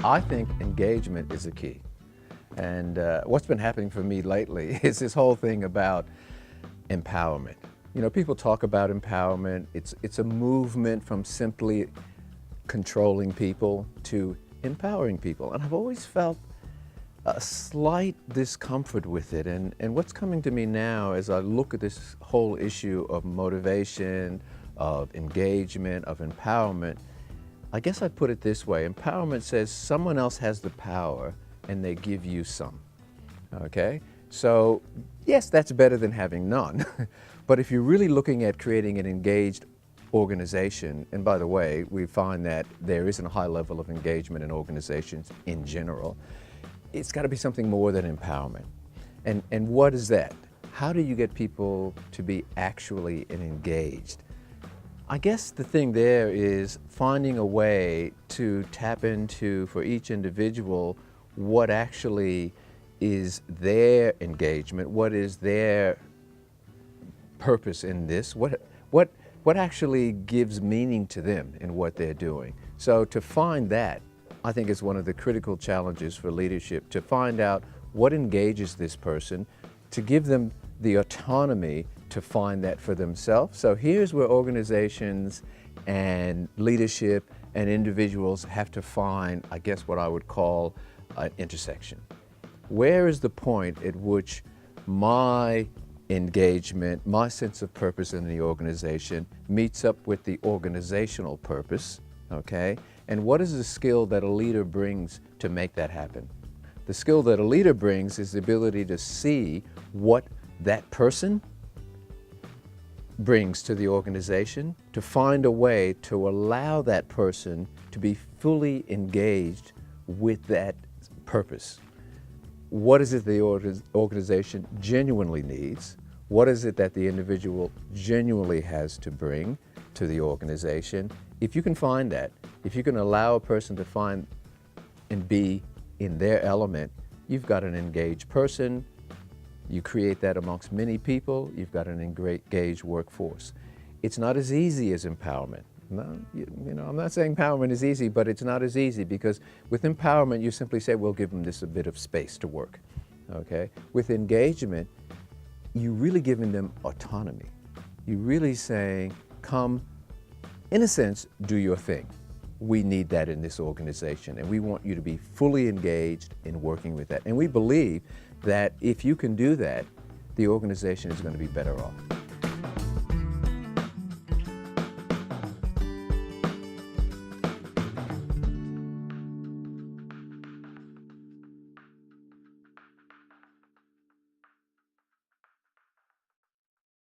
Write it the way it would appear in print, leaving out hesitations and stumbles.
I think engagement is a key. And what's been happening for me lately is this whole thing about empowerment. You know, people talk about empowerment. It's a movement from simply controlling people to empowering people. And I've always felt a slight discomfort with it. And what's coming to me now as I look at this whole issue of motivation, of engagement, of empowerment, I guess I'd put it this way. Empowerment says someone else has the power and they give you some, okay? So yes, that's better than having none. But if you're really looking at creating an engaged organization, and by the way, we find that there isn't a high level of engagement in organizations in general, it's got to be something more than empowerment. And what is that? How do you get people to be actually engaged? I guess the thing there is finding a way to tap into, for each individual, what actually is their engagement, what is their purpose in this, what actually gives meaning to them in what they're doing. So to find that, I think is one of the critical challenges for leadership, to find out what engages this person, to give them the autonomy to find that for themselves. So here's where organizations and leadership and individuals have to find, I guess, what I would call an intersection. Where is the point at which my engagement, my sense of purpose in the organization meets up with the organizational purpose, okay? And what is the skill that a leader brings to make that happen? The skill that a leader brings is the ability to see what that person brings to the organization, to find a way to allow that person to be fully engaged with that purpose. What is it the organization genuinely needs? What is it that the individual genuinely has to bring to the organization? If you can find that, if you can allow a person to find and be in their element, you've got an engaged person. You create that amongst many people, you've got an engaged workforce. It's not as easy as empowerment. No, you know, I'm not saying empowerment is easy, but it's not as easy because with empowerment, you simply say, we'll give them this a bit of space to work, okay? With engagement, you're really giving them autonomy. You're really saying, come, in a sense, do your thing. We need that in this organization, and we want you to be fully engaged in working with that. And we believe that if you can do that, the organization is going to be better off.